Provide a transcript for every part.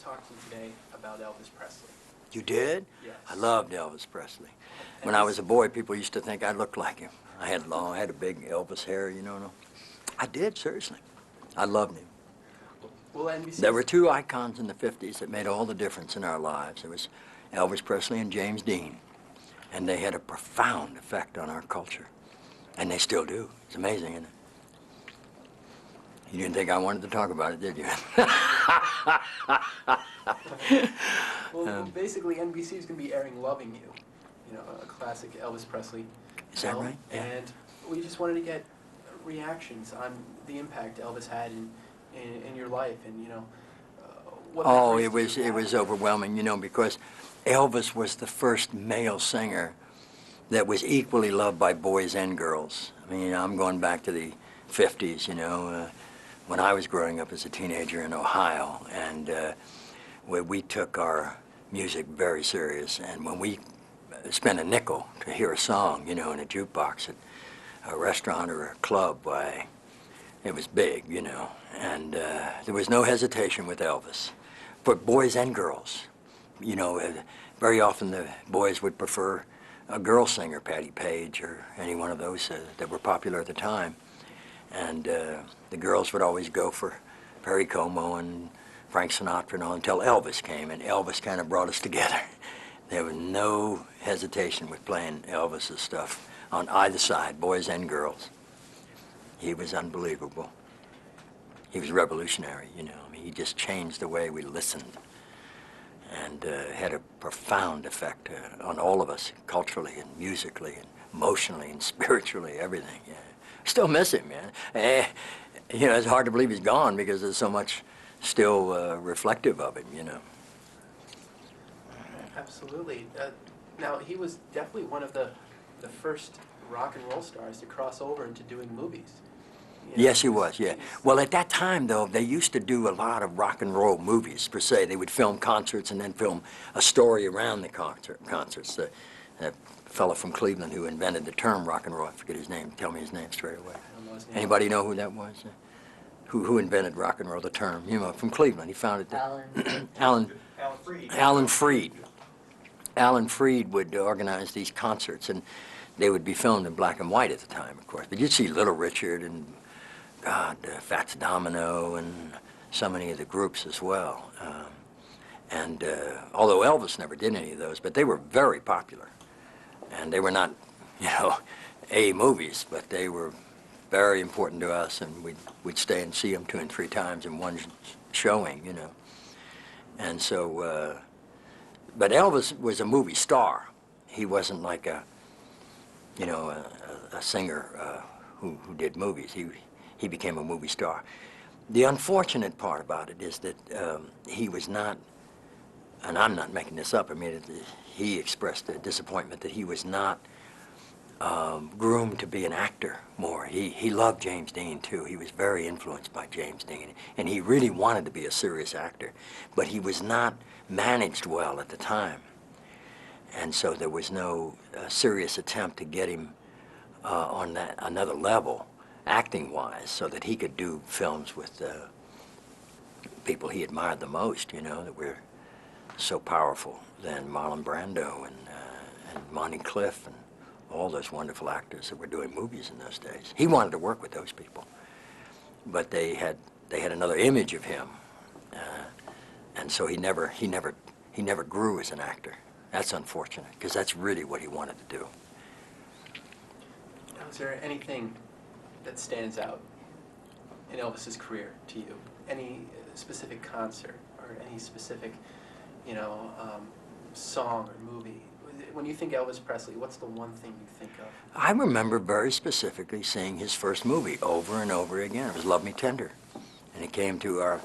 talk to you today about Elvis Presley. You did? Yes. I loved Elvis Presley. When I was a boy, people used to think I looked like him. I had a big Elvis hair, you know. I did, seriously. I loved him. Well, NBC. There were two icons in the 50s that made all the difference in our lives. It was Elvis Presley and James Dean. And they had a profound effect on our culture. And they still do. It's amazing, isn't it? You didn't think I wanted to talk about it, did you? Well, basically, NBC is going to be airing "Loving You," a classic Elvis Presley Is that film, right? Yeah. And we just wanted to get reactions on the impact Elvis had in your life, and what. Oh, memories do you it was have? overwhelming, because Elvis was the first male singer that was equally loved by boys and girls. I mean, I'm going back to the 50s, when I was growing up as a teenager in Ohio, and where we took our music very serious. And when we spent a nickel to hear a song, in a jukebox at a restaurant or a club, why, it was big, and there was no hesitation with Elvis, for boys and girls. Very often the boys would prefer a girl singer, Patti Page, or any one of those that were popular at the time. And the girls would always go for Perry Como and Frank Sinatra and all until Elvis came, and Elvis kind of brought us together. There was no hesitation with playing Elvis's stuff on either side, boys and girls. He was unbelievable. He was revolutionary, I mean, he just changed the way we listened, and had a profound effect on all of us, culturally and musically and emotionally and spiritually, everything. Yeah. Still miss him, man. It's hard to believe he's gone because there's so much still reflective of him, Absolutely. Now, he was definitely one of the first rock and roll stars to cross over into doing movies. Yes, he was, yeah. Well, at that time, though, they used to do a lot of rock and roll movies, per se. They would film concerts and then film a story around the concerts. That fellow from Cleveland who invented the term rock and roll, I forget his name. Tell me his name straight away. I don't know his name. Anybody know who that was? Who invented rock and roll, the term? From Cleveland. He founded it. Alan Freed. Alan Freed. Alan Freed would organize these concerts, and they would be filmed in black and white at the time, of course. But you'd see Little Richard and, Fats Domino and so many of the groups as well. Although Elvis never did any of those, but they were very popular. And they were not, A movies, but they were very important to us, and we'd stay and see them 2 and 3 times in one showing, And so, but Elvis was a movie star. He wasn't like a singer who did movies. He became a movie star. The unfortunate part about it is that he was not, and I'm not making this up, I mean, he expressed a disappointment that he was not groomed to be an actor more. He loved James Dean, too. He was very influenced by James Dean, and he really wanted to be a serious actor, but he was not managed well at the time. And so there was no serious attempt to get him on that another level, acting-wise, so that he could do films with people he admired the most, that were so powerful. Then Marlon Brando and Monty Cliff and all those wonderful actors that were doing movies in those days. He wanted to work with those people, but they had another image of him, and so he never grew as an actor. That's unfortunate, because that's really what he wanted to do. Is there anything that stands out in Elvis's career to you? Any specific concert or any specific, song or movie? When you think Elvis Presley, what's the one thing you think of? I remember very specifically seeing his first movie over and over again. It was Love Me Tender. And he came to our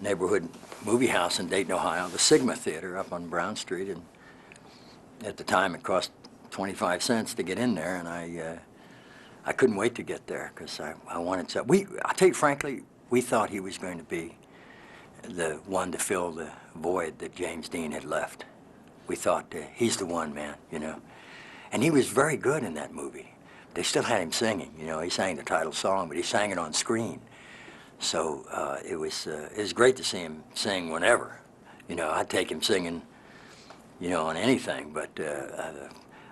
neighborhood movie house in Dayton, Ohio, the Sigma Theater up on Brown Street. And at the time, it cost 25 cents to get in there, and I couldn't wait to get there because I wanted to. I'll tell you frankly, we thought he was going to be the one to fill the void that James Dean had left. We thought, he's the one, man, And he was very good in that movie. They still had him singing, He sang the title song, but he sang it on screen. So it was great to see him sing whenever. You know, I'd take him singing, you know, on anything, but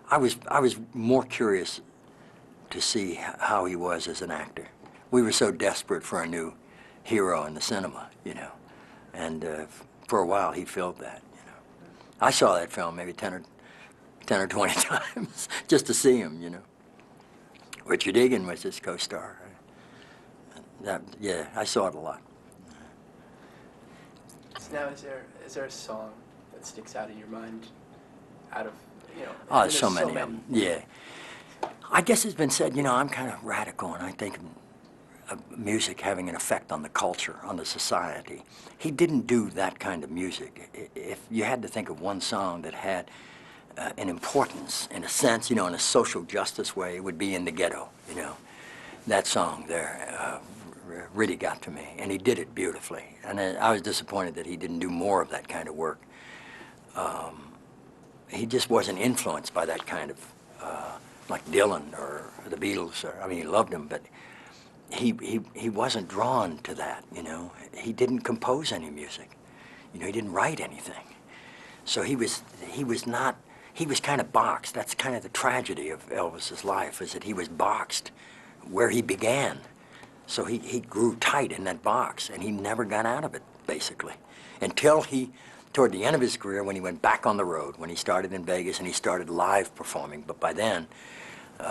I was more curious to see how he was as an actor. We were so desperate for a new hero in the cinema, you know, and for a while he filled that, you know. I saw that film maybe 10 or 20 times just to see him, you know. Richard Egan was his co-star. Yeah, I saw it a lot. So now, is there a song that sticks out in your mind, out of, you know? Oh, there's so many of them. Yeah. I guess it's been said, you know, I'm kind of radical, and I think of music having an effect on the culture, on the society. He didn't do that kind of music. If you had to think of one song that had an importance, in a sense, you know, in a social justice way, it would be In the Ghetto, you know. That song there really got to me, and he did it beautifully. And I was disappointed that he didn't do more of that kind of work. He just wasn't influenced by that kind of, like Dylan or the Beatles. Or, I mean, he loved them, but he wasn't drawn to that, you know. He didn't compose any music. You know, he didn't write anything. So he was kind of boxed. That's kind of the tragedy of Elvis's life, is that he was boxed where he began. So he grew tight in that box, and he never got out of it, basically, until toward the end of his career, when he went back on the road, when he started in Vegas and he started live performing. But by then,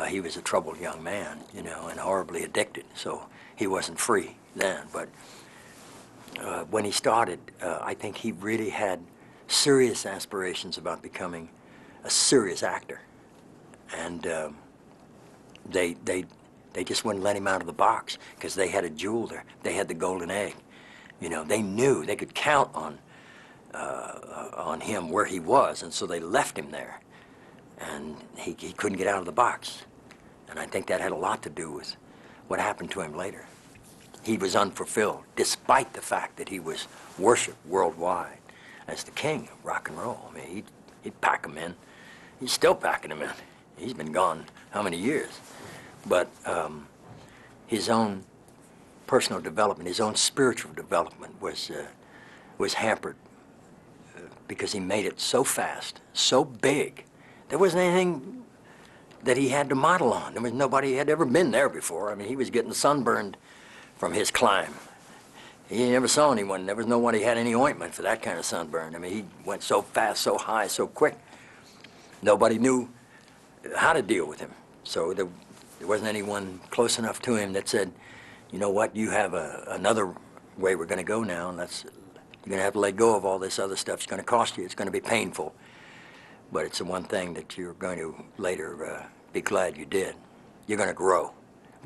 he was a troubled young man, you know, and horribly addicted, so he wasn't free then. But when he started, I think he really had serious aspirations about becoming a serious actor. And they just wouldn't let him out of the box because they had a jewel there. They had the golden egg. You know, they knew they could count on him where he was, and so they left him there. And he couldn't get out of the box. And I think that had a lot to do with what happened to him later. He was unfulfilled, despite the fact that he was worshipped worldwide as the king of rock and roll. I mean, he'd pack him in. He's still packing him in. He's been gone how many years? But his own personal development, his own spiritual development was hampered because he made it so fast, so big. There wasn't anything that he had to model on. There was nobody had ever been there before. I mean, he was getting sunburned from his climb. He never saw anyone. There was no one he had any ointment for that kind of sunburn. I mean, he went so fast, so high, so quick. Nobody knew how to deal with him. So there wasn't anyone close enough to him that said, you know what, you have another way we're going to go now, and you're going to have to let go of all this other stuff. It's going to cost you. It's going to be painful. But it's the one thing that you're going to later be glad you did. You're going to grow.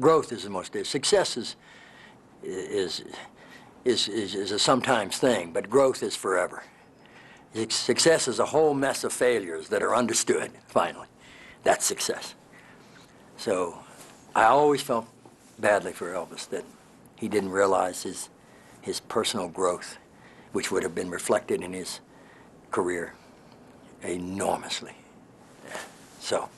Growth is the most. Success is a sometimes thing, but growth is forever. Success is a whole mess of failures that are understood, finally. That's success. So I always felt badly for Elvis that he didn't realize his personal growth, which would have been reflected in his career enormously. So.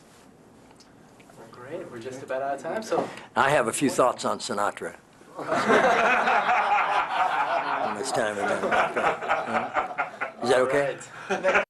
Well, great. We're just about out of time. So I have a few thoughts on Sinatra. How much time we got? Is that okay? All right.